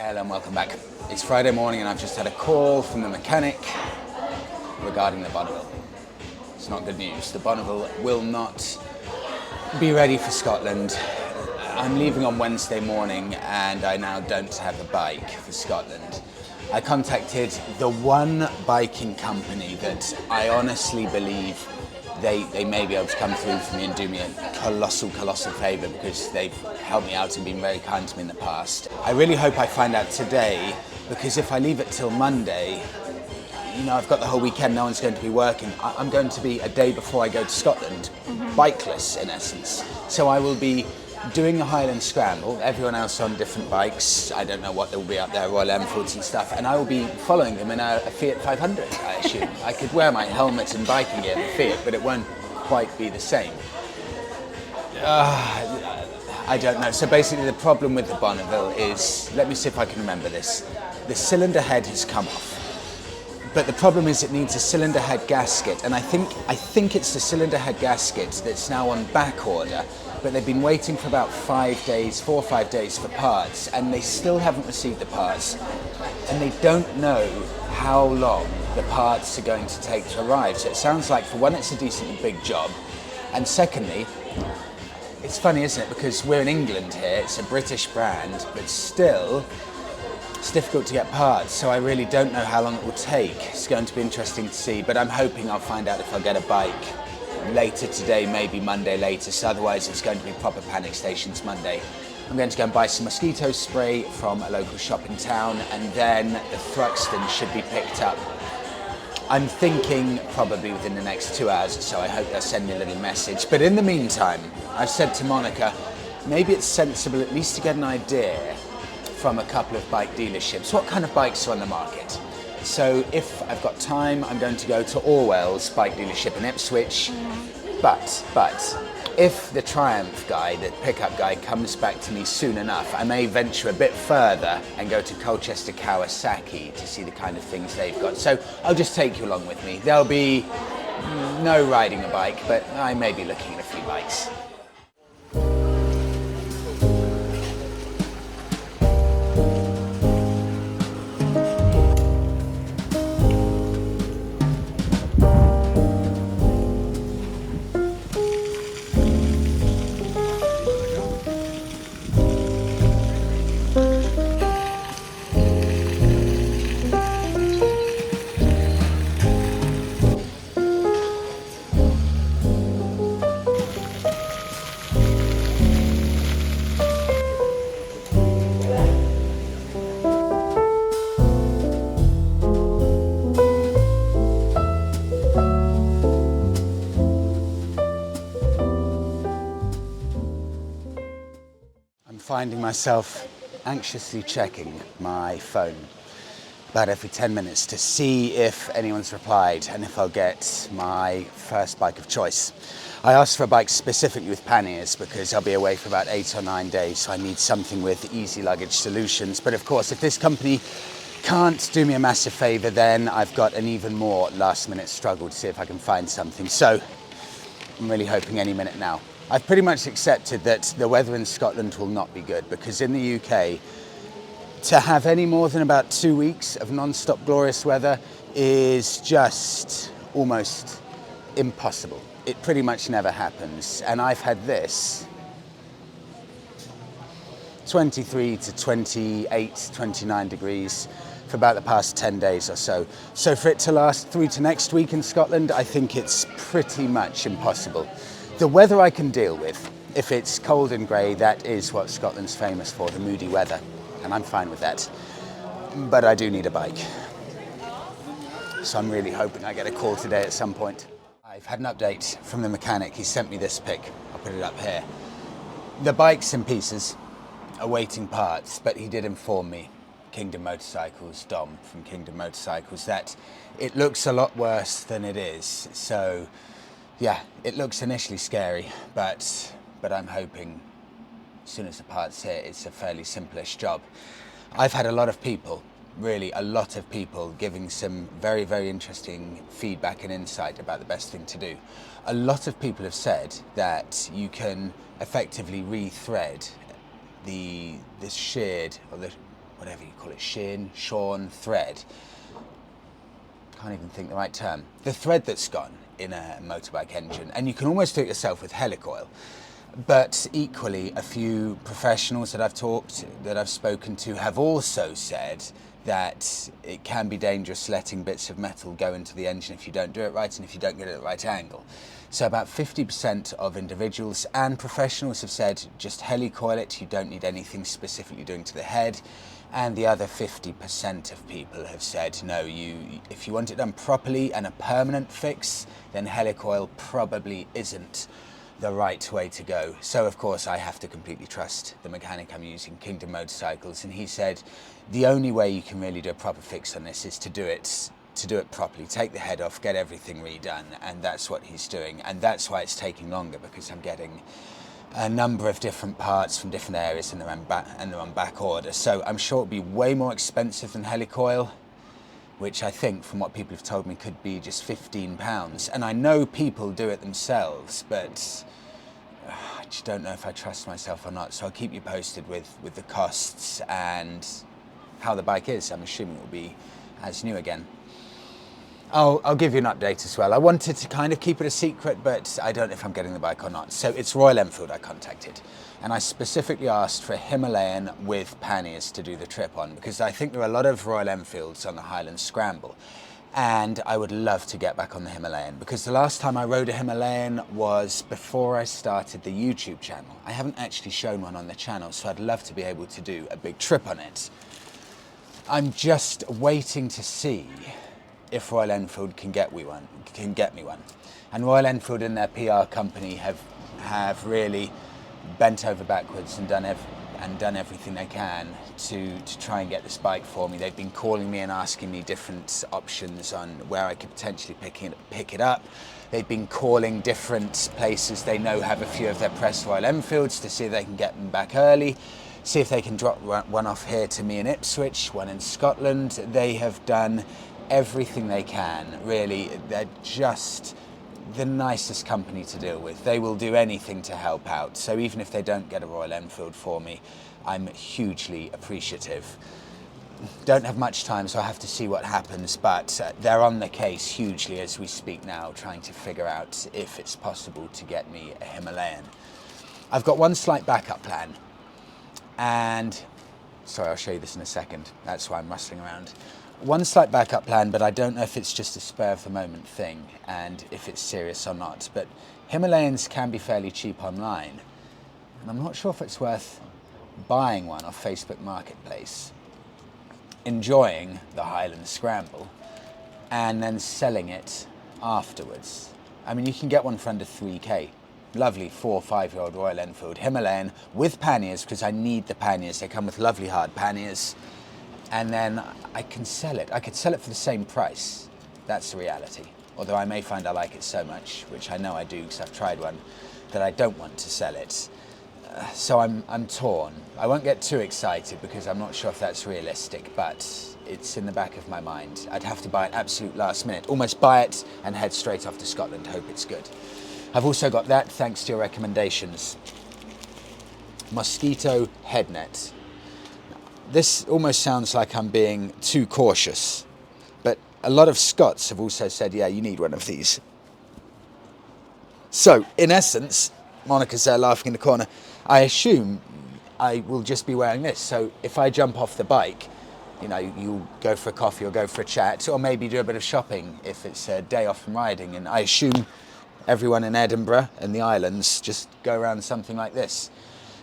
Hello and welcome back. It's Friday morning and I've just had a call from the mechanic regarding the Bonneville. It's not good news. The Bonneville will not be ready for Scotland. I'm leaving on Wednesday morning and I now don't have a bike for Scotland. I contacted the one biking company that I honestly believe they may be able to come through for me and do me a colossal favour, because they've helped me out and been very kind to me in the past. I really hope I find out today, because if I leave it till Monday, you know, I've got the whole weekend, no one's going to be working. I'm going to be a day before I go to Scotland, bikeless in essence. So I will be doing the Highland Scramble, everyone else on different bikes. I don't know what there will be up there, Royal Enfields and stuff, and I will be following them in a Fiat 500, I assume. I could wear my helmet and biking gear in the Fiat, but it won't quite be the same. I don't know. So basically the problem with the Bonneville is, let me see if I can remember this. The cylinder head has come off. But the problem is it needs a cylinder head gasket, and I think it's the cylinder head gasket that's now on back order, but they've been waiting for about 5 days, 4 or 5 days for parts, and they still haven't received the parts, and they don't know how long the parts are going to take to arrive. So it sounds like, for one, it's a decently big job, and secondly, it's funny, isn't it, because we're in England here, it's a British brand, but still it's difficult to get parts, so I really don't know how long it will take. It's going to be interesting to see, but I'm hoping I'll find out if I'll get a bike later today, maybe Monday latest. Otherwise it's going to be proper panic stations Monday. I'm going to go and buy some mosquito spray from a local shop in town, and then the Thruxton should be picked up. I'm thinking probably within the next 2 hours or so. I hope they'll send me a little message. But in the meantime, I've said to Monika, maybe it's sensible at least to get an idea from a couple of bike dealerships. What kind of bikes are on the market? So if I've got time, I'm going to go to Orwell's bike dealership in Ipswich. But if the Triumph guy, the pickup guy, comes back to me soon enough, I may venture a bit further and go to Colchester Kawasaki to see the kind of things they've got. So I'll just take you along with me. There'll be no riding a bike, but I may be looking at a few bikes. Finding myself anxiously checking my phone about every 10 minutes to see if anyone's replied and if I'll get my first bike of choice. I asked for a bike specifically with panniers because I'll be away for about 8 or 9 days, so I need something with easy luggage solutions. But of course, if this company can't do me a massive favour, then I've got an even more last-minute struggle to see if I can find something. So I'm really hoping any minute now. I've pretty much accepted that the weather in Scotland will not be good, because in the UK, to have any more than about 2 weeks of non-stop glorious weather is just almost impossible. It pretty much never happens. And I've had this 23 to 28, 29 degrees for about the past 10 days or so. So for it to last through to next week in Scotland, I think it's pretty much impossible. The weather I can deal with. If it's cold and grey, that is what Scotland's famous for, the moody weather, and I'm fine with that. But I do need a bike. So I'm really hoping I get a call today at some point. I've had an update from the mechanic. He sent me this pic. I'll put it up here. The bike's in pieces, awaiting parts, but he did inform me, Kingdom Motorcycles, Dom from Kingdom Motorcycles, that it looks a lot worse than it is. So yeah, it looks initially scary, but I'm hoping as soon as the parts hit, it's a fairly simplish job. I've had a lot of people, really a lot of people, giving some very, very interesting feedback and insight about the best thing to do. A lot of people have said that you can effectively re-thread the sheared, or the whatever you call it, shorn thread. Can't even think the right term. The thread that's gone in a motorbike engine, and you can almost do it yourself with helicoil. But equally, a few professionals that I've spoken to have also said that it can be dangerous letting bits of metal go into the engine if you don't do it right and if you don't get it at the right angle. So about 50% of individuals and professionals have said just helicoil it, you don't need anything specifically doing to the head. And the other 50% of people have said, no, if you want it done properly and a permanent fix, then helicoil probably isn't the right way to go. So of course I have to completely trust the mechanic I'm using, Kingdom Motorcycles, and he said the only way you can really do a proper fix on this is to do it properly, take the head off, get everything redone, and that's what he's doing. And that's why it's taking longer, because I'm getting a number of different parts from different areas and they're on back order. So I'm sure it'll be way more expensive than helicoil, which I think, from what people have told me, could be just £15. And I know people do it themselves, but I just don't know if I trust myself or not. So I'll keep you posted with the costs and how the bike is. I'm assuming it will be as new again. I'll give you an update as well. I wanted to kind of keep it a secret, but I don't know if I'm getting the bike or not. So it's Royal Enfield I contacted, and I specifically asked for a Himalayan with panniers to do the trip on, because I think there are a lot of Royal Enfields on the Highland Scramble, and I would love to get back on the Himalayan, because the last time I rode a Himalayan was before I started the YouTube channel. I haven't actually shown one on the channel, so I'd love to be able to do a big trip on it. I'm just waiting to see if Royal Enfield can get me one. And Royal Enfield and their PR company have really bent over backwards and done everything they can to try and get this bike for me. They've been calling me and asking me different options on where I could potentially pick it up. They've been calling different places they know have a few of their pressed Royal Enfields to see if they can get them back early, see if they can drop one off here to me in Ipswich, one in Scotland. They have done everything they can, really. They're just the nicest company to deal with. They will do anything to help out. So even if they don't get a Royal Enfield for me, I'm hugely appreciative. Don't have much time, so I have to see what happens, but they're on the case hugely as we speak now, trying to figure out if it's possible to get me a Himalayan. I've got one slight backup plan, and sorry, I'll show you this in a second. That's why I'm rustling around. One slight backup plan, but I don't know if it's just a spur of the moment thing and if it's serious or not. But Himalayans can be fairly cheap online, and I'm not sure if it's worth buying one off Facebook Marketplace, enjoying the Highland Scramble, and then selling it afterwards. I mean, you can get one for under 3k. Lovely 4 or 5-year-old Royal Enfield Himalayan with panniers, because I need the panniers. They come with lovely hard panniers. And then I can sell it. I could sell it for the same price. That's the reality. Although I may find I like it so much, which I know I do because I've tried one, that I don't want to sell it. So I'm torn. I won't get too excited because I'm not sure if that's realistic, but it's in the back of my mind. I'd have to buy it absolute last minute. Almost buy it and head straight off to Scotland, hope it's good. I've also got that, thanks to your recommendations. Mosquito head net. This almost sounds like I'm being too cautious, but a lot of Scots have also said, yeah, you need one of these. So, in essence, Monika's there laughing in the corner, I assume I will just be wearing this. So if I jump off the bike, you know, you'll go for a coffee or go for a chat, or maybe do a bit of shopping if it's a day off from riding. And I assume everyone in Edinburgh and the islands just go around something like this.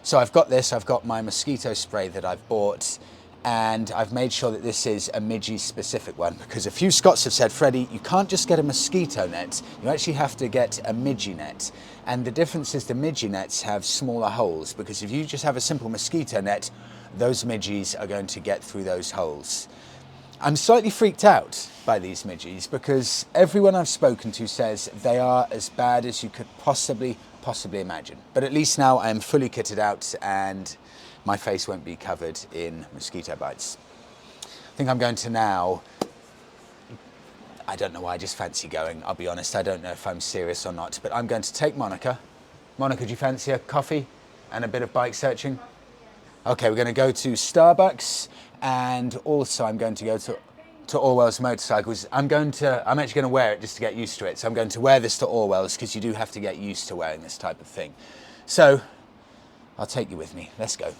So I've got this, I've got my mosquito spray that I've bought, and I've made sure that this is a midges specific one, because a few Scots have said, Freddie, you can't just get a mosquito net, you actually have to get a midgie net. And the difference is the midgie nets have smaller holes, because if you just have a simple mosquito net, those midges are going to get through those holes. I'm slightly freaked out by these midges because everyone I've spoken to says they are as bad as you could possibly imagine. But at least now I am fully kitted out and my face won't be covered in mosquito bites. I think I'm going to now, I don't know why, I just fancy going, I'll be honest, I don't know if I'm serious or not, but I'm going to take Monika. Monika, do you fancy a coffee and a bit of bike searching? Okay, we're going to go to Starbucks, and also I'm going to go to Orwell's Motorcycles. I'm actually going to wear it just to get used to it. So I'm going to wear this to Orwell's because you do have to get used to wearing this type of thing. So I'll take you with me. Let's go.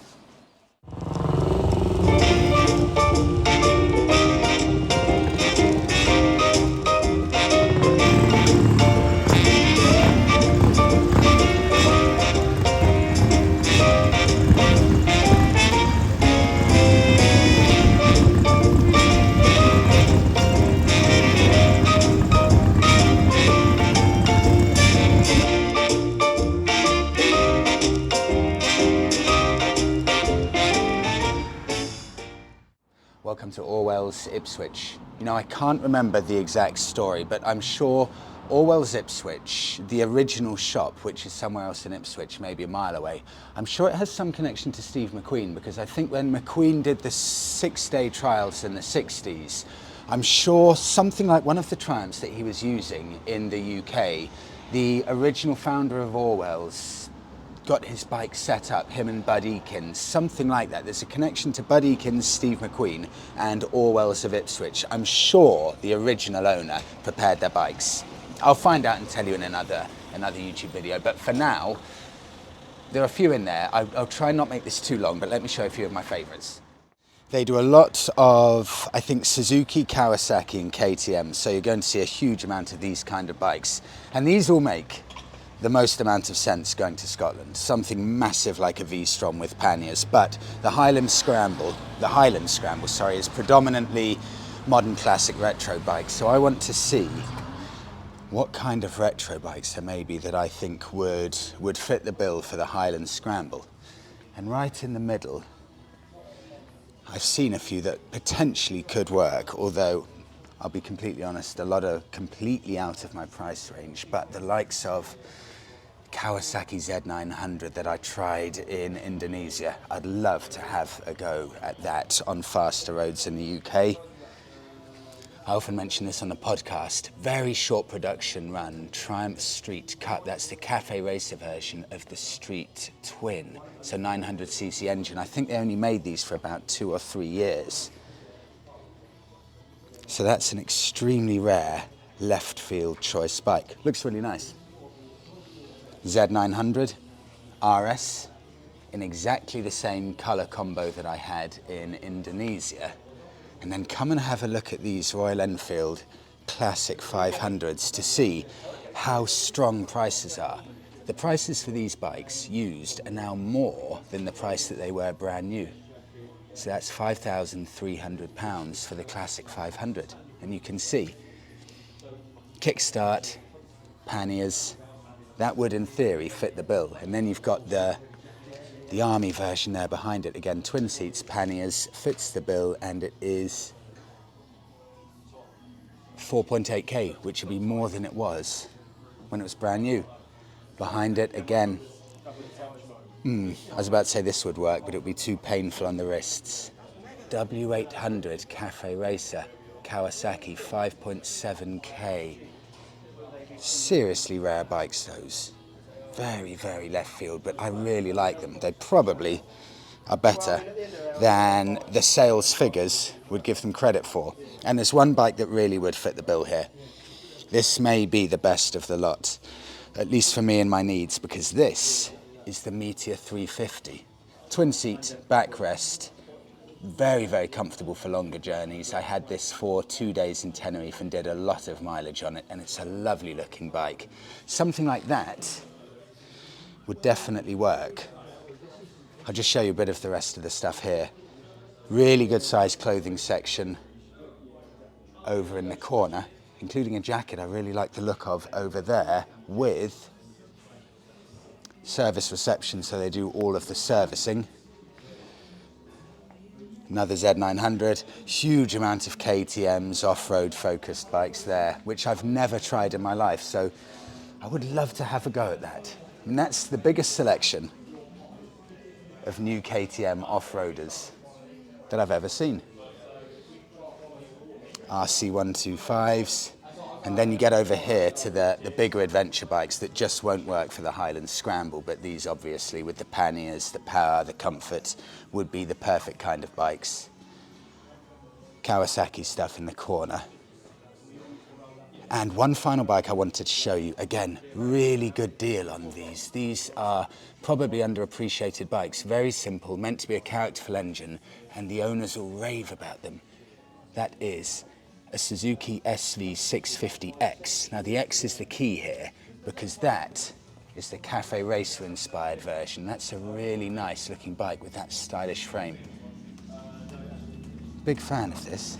Welcome to Orwell's Ipswich. You know, I can't remember the exact story, but I'm sure Orwell's Ipswich, the original shop, which is somewhere else in Ipswich, maybe a mile away, I'm sure it has some connection to Steve McQueen, because I think when McQueen did the 6-day trials in the 60s, I'm sure something like one of the Triumphs that he was using in the UK, the original founder of Orwell's got his bike set up, him and Bud Eakins, something like that. There's a connection to Bud Eakins, Steve McQueen, and Orwell's of Ipswich. I'm sure the original owner prepared their bikes. I'll find out and tell you in another YouTube video, but for now, there are a few in there. I'll try and not make this too long, but let me show you a few of my favorites. They do a lot of, I think, Suzuki, Kawasaki, and KTM, so you're going to see a huge amount of these kind of bikes. And these all make the most amount of sense going to Scotland. Something massive like a V-Strom with panniers, but the Highland Scramble, is predominantly modern classic retro bikes. So I want to see what kind of retro bikes there may be that I think would fit the bill for the Highland Scramble. And right in the middle, I've seen a few that potentially could work, although I'll be completely honest, a lot are completely out of my price range, but the likes of Kawasaki Z900 that I tried in Indonesia, I'd love to have a go at that on faster roads in the UK. I often mention this on the podcast. Very short production run, Triumph Street Cut. That's the cafe racer version of the Street Twin. So 900cc engine. I think they only made these for about 2 or 3 years. So that's an extremely rare left field choice bike. Looks really nice. Z900 RS in exactly the same color combo that I had in Indonesia. And then come and have a look at these Royal Enfield Classic 500s to see how strong prices are. The prices for these bikes used are now more than the price that they were brand new. So that's £5,300 for the Classic 500. And you can see, kickstart, panniers, that would in theory fit the bill. And then you've got the Army version there behind it. Again, twin seats, panniers, fits the bill, and it is 4.8k, which would be more than it was when it was brand new. Behind it, again, I was about to say this would work, but it would be too painful on the wrists. W800 Cafe Racer, Kawasaki, 5.7k. Seriously rare bikes, those. Very, very left field, but I really like them. They probably are better than the sales figures would give them credit for. And there's one bike that really would fit the bill here. This may be the best of the lot, at least for me and my needs, because this is the Meteor 350. Twin seat, backrest, very, very comfortable for longer journeys. I had this for 2 days in Tenerife and did a lot of mileage on it, and it's a lovely looking bike. Something like that would definitely work. I'll just show you a bit of the rest of the stuff here. Really good sized clothing section over in the corner, including a jacket I really like the look of over there with service reception, so they do all of the servicing. Another Z900, huge amount of KTMs, off-road focused bikes there, which I've never tried in my life, so I would love to have a go at that. And that's the biggest selection of new KTM off-roaders that I've ever seen. RC125s, And then you get over here to the bigger adventure bikes that just won't work for the Highland Scramble, but these obviously with the panniers, the power, the comfort would be the perfect kind of bikes. Kawasaki stuff in the corner. And one final bike I wanted to show you. Again, really good deal on these. These are probably underappreciated bikes. Very simple, meant to be a characterful engine, and the owners will rave about them. That is a Suzuki SV 650X. Now the X is the key here, because that is the Cafe Racer inspired version. That's a really nice looking bike with that stylish frame. Big fan of this,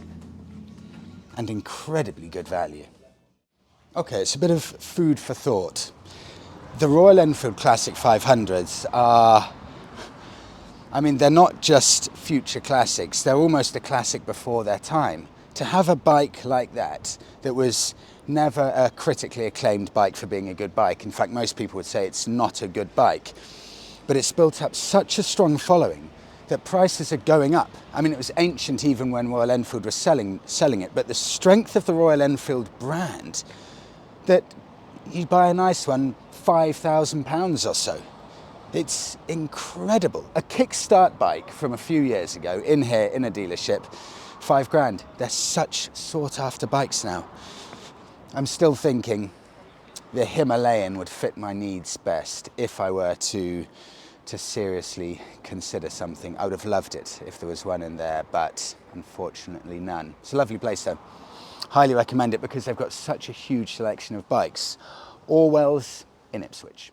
and incredibly good value. Okay, it's a bit of food for thought. The Royal Enfield Classic 500s are, I mean, they're not just future classics, they're almost a classic before their time. To have a bike like that was never a critically acclaimed bike for being a good bike. In fact, most people would say it's not a good bike. But it's built up such a strong following that prices are going up. I mean, it was ancient even when Royal Enfield was selling it, but the strength of the Royal Enfield brand, that you buy a nice one, £5,000 or so. It's incredible. A kickstart bike from a few years ago in here in a dealership, £5,000. They're such sought after bikes now. I'm still thinking the Himalayan would fit my needs best if I were to seriously consider something. I would have loved it if there was one in there, but unfortunately none. It's a lovely place though. Highly recommend it because they've got such a huge selection of bikes. Orwell's in Ipswich.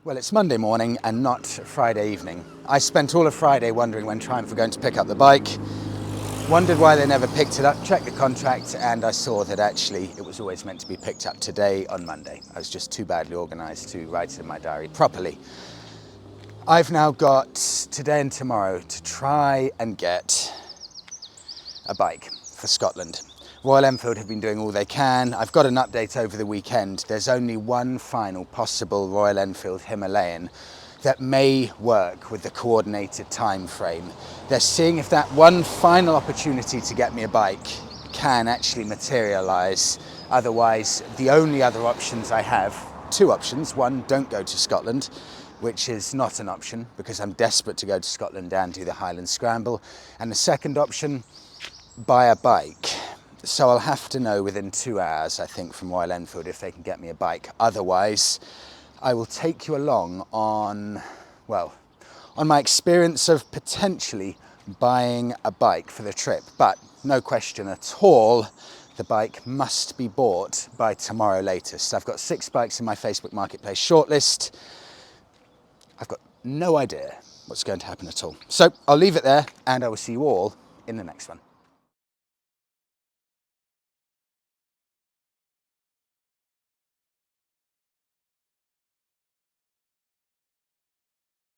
Well, it's Monday morning and not Friday evening. I spent all of Friday wondering when Triumph were going to pick up the bike, wondered why they never picked it up, checked the contract, and I saw that actually it was always meant to be picked up today on Monday. I was just too badly organised to write it in my diary properly. I've now got today and tomorrow to try and get a bike for Scotland. Royal Enfield have been doing all they can. I've got an update over the weekend. There's only one final possible Royal Enfield Himalayan that may work with the coordinated time frame. They're seeing if that one final opportunity to get me a bike can actually materialise. Otherwise, the only other options I have, two options. One, don't go to Scotland, which is not an option because I'm desperate to go to Scotland and do the Highland Scramble. And the second option, buy a bike. So I'll have to know within 2 hours, I think, from Royal Enfield if they can get me a bike. Otherwise, I will take you along on my experience of potentially buying a bike for the trip. But no question at all, the bike must be bought by tomorrow latest. I've got 6 bikes in my Facebook Marketplace shortlist. I've got no idea what's going to happen at all. So I'll leave it there and I will see you all in the next one.